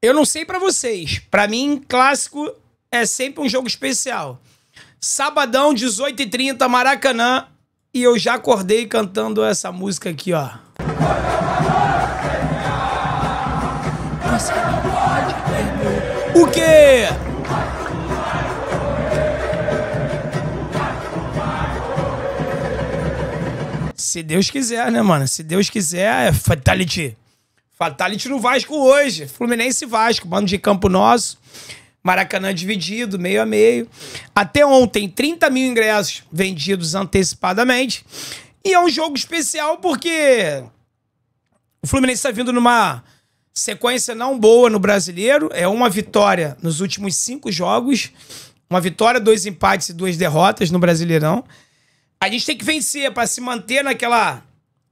Eu não sei pra vocês. Pra mim, clássico é sempre um jogo especial. Sabadão, 18h30, Maracanã. E eu já acordei cantando essa música aqui, ó. Você não pode perder. O quê? Se Deus quiser, né, mano? Se Deus quiser, é fatality. Fatality no Vasco hoje. Fluminense e Vasco, bando de campo nosso. Maracanã dividido, meio a meio. Até ontem, 30 mil ingressos vendidos antecipadamente. E é um jogo especial porque o Fluminense está vindo numa sequência não boa no Brasileiro. É uma vitória nos últimos 5 jogos. Uma vitória, 2 empates e 2 derrotas no Brasileirão. A gente tem que vencer para se manter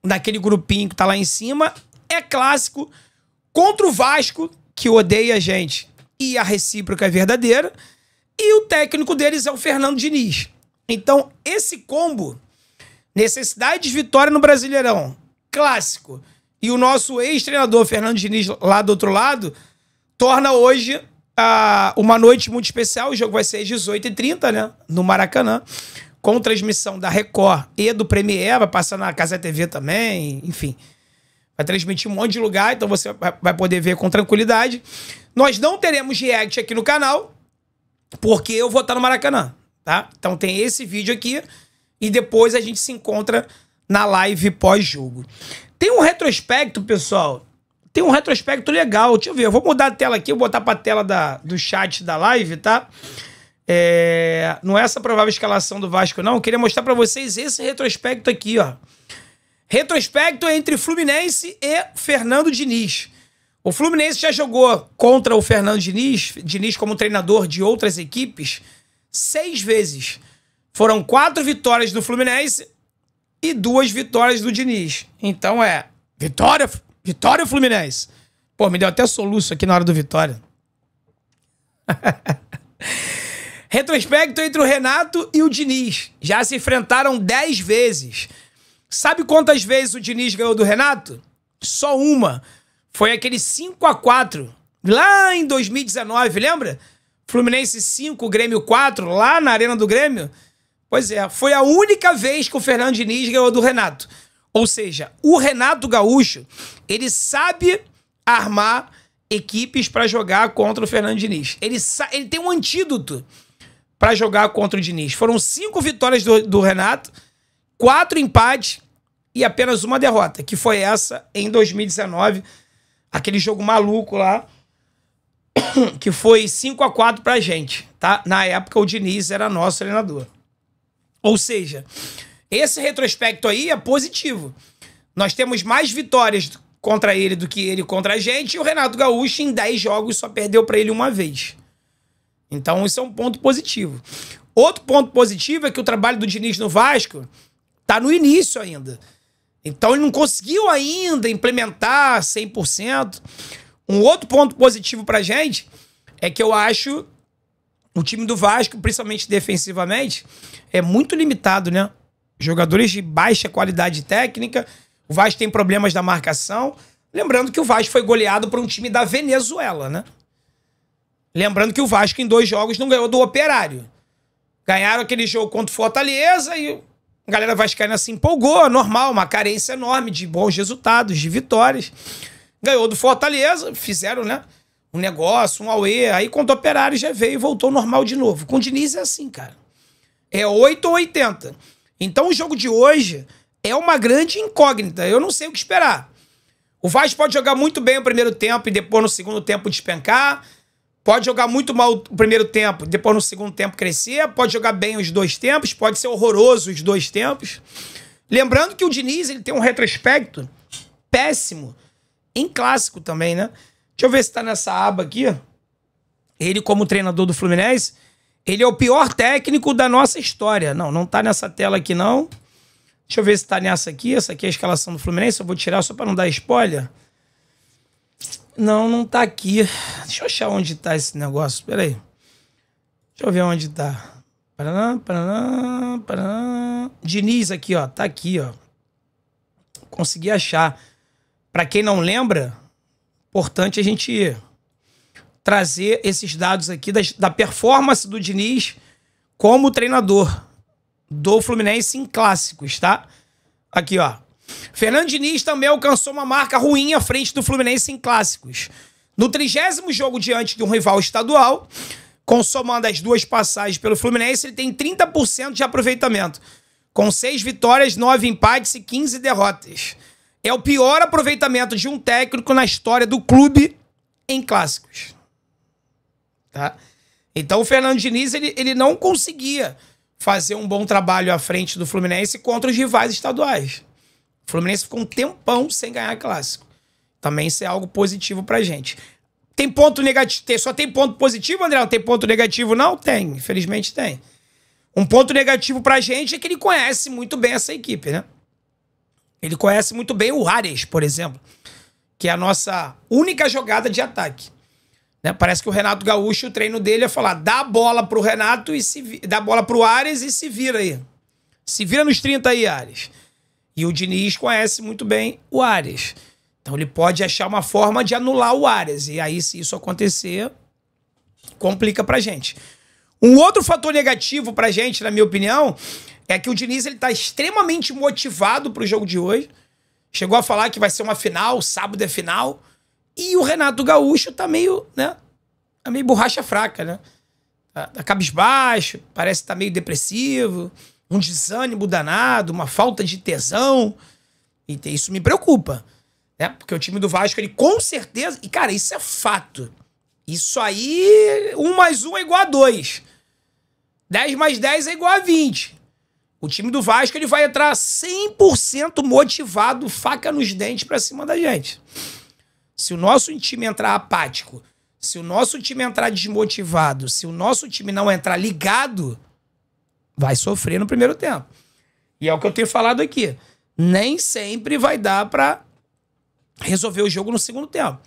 naquele grupinho que tá lá em cima. É clássico contra o Vasco, que odeia a gente, e a recíproca é verdadeira. E o técnico deles é o Fernando Diniz. Então, esse combo, necessidade de vitória no Brasileirão, clássico, e o nosso ex-treinador Fernando Diniz lá do outro lado, torna hoje uma noite muito especial. O jogo vai ser às 18h30, né? No Maracanã, com transmissão da Record e do Premiere, vai passar na Casa TV também, enfim. Vai transmitir um monte de lugar, então você vai poder ver com tranquilidade. Nós não teremos react aqui no canal, porque eu vou estar no Maracanã, tá? Então tem esse vídeo aqui e depois a gente se encontra na live pós-jogo. Tem um retrospecto, pessoal. Tem um retrospecto legal. Deixa eu ver, eu vou mudar a tela aqui, eu vou botar pra tela do chat da live, tá? Não é essa provável escalação do Vasco, não. Eu queria mostrar pra vocês esse retrospecto aqui, ó. Retrospecto entre Fluminense e Fernando Diniz. O Fluminense já jogou contra o Fernando Diniz como treinador de outras equipes 6 vezes. Foram 4 vitórias do Fluminense e 2 vitórias do Diniz. Então vitória Fluminense. Pô, me deu até soluço aqui na hora do Vitória. Retrospecto entre o Renato e o Diniz. Já se enfrentaram 10 vezes. Sabe quantas vezes o Diniz ganhou do Renato? Só uma. Foi aquele 5-4 lá em 2019, lembra? Fluminense 5, Grêmio 4, lá na Arena do Grêmio. Pois é, foi a única vez que o Fernando Diniz ganhou do Renato. Ou seja, o Renato Gaúcho, ele sabe armar equipes para jogar contra o Fernando Diniz. Ele tem um antídoto para jogar contra o Diniz. Foram 5 vitórias do Renato, 4 empates e apenas uma derrota, que foi essa em 2019, aquele jogo maluco lá, que foi 5-4 pra gente, tá? Na época o Diniz era nosso treinador. Ou seja, esse retrospecto aí é positivo. Nós temos mais vitórias contra ele do que ele contra a gente, e o Renato Gaúcho em 10 jogos só perdeu pra ele uma vez. Então isso é um ponto positivo. Outro ponto positivo é que o trabalho do Diniz no Vasco tá no início ainda. Então ele não conseguiu ainda implementar 100%. Um outro ponto positivo pra gente é que eu acho o time do Vasco, principalmente defensivamente, é muito limitado, né? Jogadores de baixa qualidade técnica. O Vasco tem problemas da marcação. Lembrando que o Vasco foi goleado por um time da Venezuela, né? Lembrando que o Vasco em 2 jogos não ganhou do Operário. Ganharam aquele jogo contra o Fortaleza e a galera vascaína se empolgou, normal, uma carência enorme de bons resultados, de vitórias. Ganhou do Fortaleza, fizeram, né, um negócio, um auê, aí contra o Operário já veio e voltou normal de novo. Com o Diniz é assim, cara. É 8 ou 80. Então o jogo de hoje é uma grande incógnita. Eu não sei o que esperar. O Vasco pode jogar muito bem o primeiro tempo e depois no segundo tempo despencar. Pode jogar muito mal o primeiro tempo, depois no segundo tempo crescer. Pode jogar bem os 2 tempos. Pode ser horroroso os 2 tempos. Lembrando que o Diniz ele tem um retrospecto péssimo em clássico também, né? Deixa eu ver se tá nessa aba aqui. Ele, como treinador do Fluminense, ele é o pior técnico da nossa história. Não tá nessa tela aqui, não. Deixa eu ver se tá nessa aqui. Essa aqui é a escalação do Fluminense. Eu vou tirar só pra não dar spoiler. Não tá aqui. Deixa eu achar onde tá esse negócio. Espera aí. Deixa eu ver onde tá. Paraná. Diniz aqui, ó. Tá aqui, ó. Consegui achar. Pra quem não lembra, importante a gente trazer esses dados aqui da performance do Diniz como treinador do Fluminense em clássicos, tá? Aqui, ó. Fernando Diniz também alcançou uma marca ruim à frente do Fluminense em clássicos. No 30º jogo diante de um rival estadual, consomando as 2 passagens pelo Fluminense, ele tem 30% de aproveitamento, com 6 vitórias, 9 empates e 15 derrotas. É o pior aproveitamento de um técnico na história do clube em clássicos. Tá? Então o Fernando Diniz ele não conseguia fazer um bom trabalho à frente do Fluminense contra os rivais estaduais. O Fluminense ficou um tempão sem ganhar clássico. Também isso é algo positivo pra gente. Tem ponto negativo? Só tem ponto positivo, André? Não tem ponto negativo, não? Tem, infelizmente tem. Um ponto negativo pra gente é que ele conhece muito bem essa equipe, né? Ele conhece muito bem o Ares, por exemplo, que é a nossa única jogada de ataque. Né? Parece que o Renato Gaúcho, o treino dele é falar, dá a bola pro Renato, dá a bola pro Ares e se vira aí. Se vira nos 30 aí, Ares. E o Diniz conhece muito bem o Ares. Então ele pode achar uma forma de anular o Ares. E aí, se isso acontecer, complica pra gente. Um outro fator negativo pra gente, na minha opinião, é que o Diniz ele tá extremamente motivado pro jogo de hoje. Chegou a falar que vai ser uma final, sábado é final. E o Renato Gaúcho tá meio, né? Tá meio borracha fraca, né? Tá cabisbaixo, parece que tá meio depressivo, um desânimo danado, uma falta de tesão. E isso me preocupa. Né? Porque o time do Vasco, ele com certeza... E, cara, isso é fato. Isso aí, 1 mais 1 é igual a 2. 10 mais 10 é igual a 20. O time do Vasco, ele vai entrar 100% motivado, faca nos dentes pra cima da gente. Se o nosso time entrar apático, se o nosso time entrar desmotivado, se o nosso time não entrar ligado, vai sofrer no primeiro tempo. E é o que eu tenho falado aqui. Nem sempre vai dar pra resolver o jogo no segundo tempo.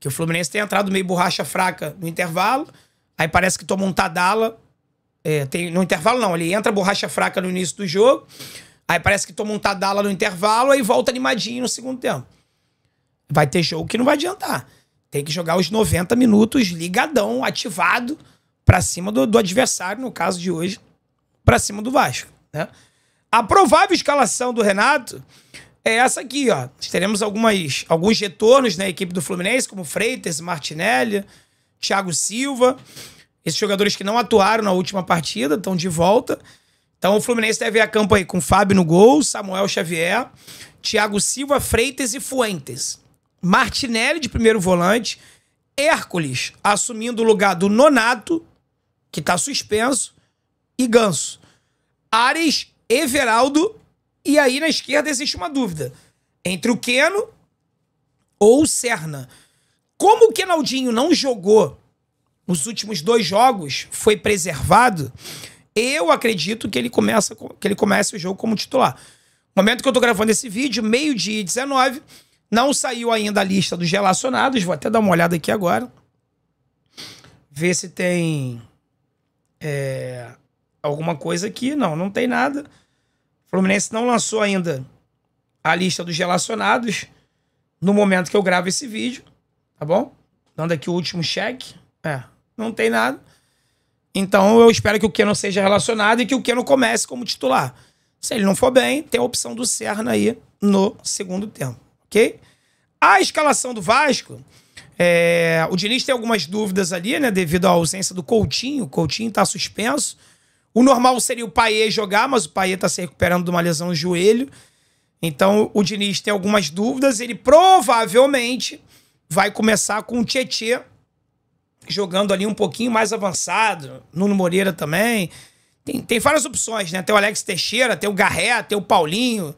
Que o Fluminense tem entrado meio borracha fraca no intervalo, aí parece que toma um Tadala. No intervalo não, ele entra borracha fraca no início do jogo, aí parece que toma um Tadala no intervalo, aí volta animadinho no segundo tempo. Vai ter jogo que não vai adiantar. Tem que jogar os 90 minutos ligadão, ativado, pra cima do adversário, no caso de hoje, pra cima do Vasco. Né? A provável escalação do Renato é essa aqui, ó. Teremos alguns retornos na equipe do Fluminense, como Freitas, Martinelli, Thiago Silva. Esses jogadores que não atuaram na última partida estão de volta. Então o Fluminense deve ir a campo aí com Fábio no gol, Samuel Xavier, Thiago Silva, Freitas e Fuentes. Martinelli de primeiro volante, Hércules assumindo o lugar do Nonato, que está suspenso, e Ganso. Ares, Everaldo, e aí na esquerda existe uma dúvida entre o Keno ou o Serna. Como o Kenaldinho não jogou os últimos 2 jogos, foi preservado, eu acredito que ele comece o jogo como titular. No momento que eu tô gravando esse vídeo, 12h19, não saiu ainda a lista dos relacionados, vou até dar uma olhada aqui agora, ver se tem alguma coisa aqui. Não tem nada. O Fluminense não lançou ainda a lista dos relacionados no momento que eu gravo esse vídeo, tá bom? Dando aqui o último cheque. Não tem nada. Então eu espero que o Keno seja relacionado e que o Keno comece como titular. Se ele não for bem, tem a opção do Serna aí no segundo tempo, ok? A escalação do Vasco, o Diniz tem algumas dúvidas ali, né? Devido à ausência do Coutinho. O Coutinho tá suspenso. O normal seria o Payet jogar, mas o Payet tá se recuperando de uma lesão no joelho. Então o Diniz tem algumas dúvidas. Ele provavelmente vai começar com o Tietê jogando ali um pouquinho mais avançado. Nuno Moreira também. Tem várias opções, né? Tem o Alex Teixeira, tem o Garré, tem o Paulinho.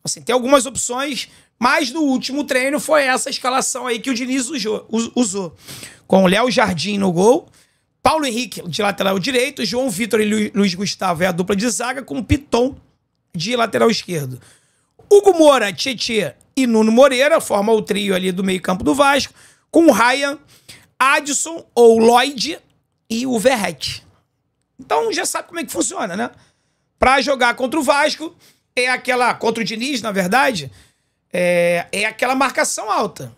Assim, tem algumas opções, mas no último treino foi essa escalação aí que o Diniz usou. Com o Léo Jardim no gol, Paulo Henrique de lateral direito, João Vitor e Luiz Gustavo é a dupla de zaga, com o Piton de lateral esquerdo. Hugo Moura, Tietê e Nuno Moreira formam o trio ali do meio campo do Vasco, com o Ryan, Adson ou Lloyd e o Verratti. Então já sabe como é que funciona, né? Pra jogar contra o Vasco, contra o Diniz, na verdade, é aquela marcação alta.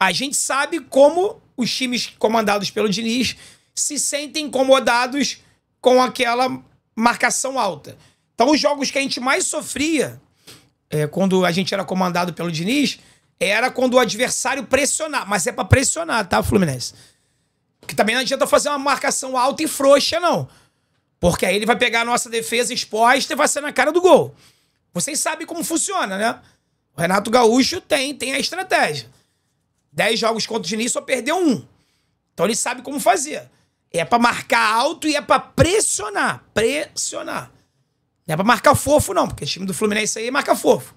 A gente sabe como os times comandados pelo Diniz se sentem incomodados com aquela marcação alta. Então, os jogos que a gente mais sofria, quando a gente era comandado pelo Diniz, era quando o adversário pressionar. Mas é pra pressionar, tá, Fluminense? Porque também não adianta fazer uma marcação alta e frouxa, não. Porque aí ele vai pegar a nossa defesa exposta e vai ser na cara do gol. Vocês sabem como funciona, né? O Renato Gaúcho tem a estratégia. 10 jogos contra o Diniz, só perdeu 1. Então ele sabe como fazer. É pra marcar alto e é pra pressionar. Pressionar. Não é pra marcar fofo, não. Porque o time do Fluminense aí marca fofo.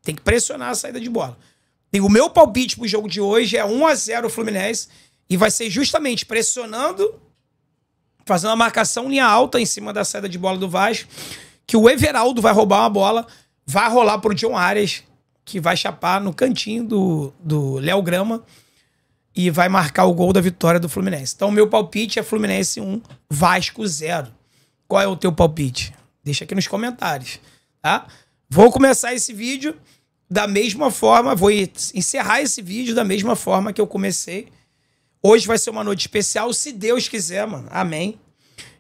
Tem que pressionar a saída de bola. E o meu palpite pro jogo de hoje é 1-0 o Fluminense. E vai ser justamente pressionando, fazendo uma marcação linha alta em cima da saída de bola do Vasco. Que o Everaldo vai roubar uma bola. Vai rolar pro John Arias, que vai chapar no cantinho do Léo Grama. E vai marcar o gol da vitória do Fluminense. Então, o meu palpite é Fluminense 1, Vasco 0. Qual é o teu palpite? Deixa aqui nos comentários, tá? Vou começar esse vídeo da mesma forma, vou encerrar esse vídeo da mesma forma que eu comecei. Hoje vai ser uma noite especial, se Deus quiser, mano. Amém.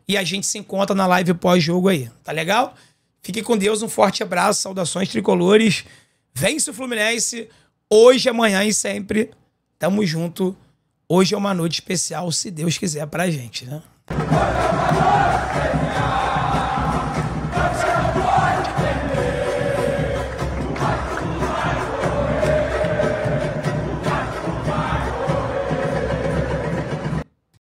E a gente se encontra na live pós-jogo aí, tá legal? Fique com Deus, um forte abraço, saudações tricolores. Vence o Fluminense, hoje, amanhã e sempre. Tamo junto. Hoje é uma noite especial, se Deus quiser, pra gente, né?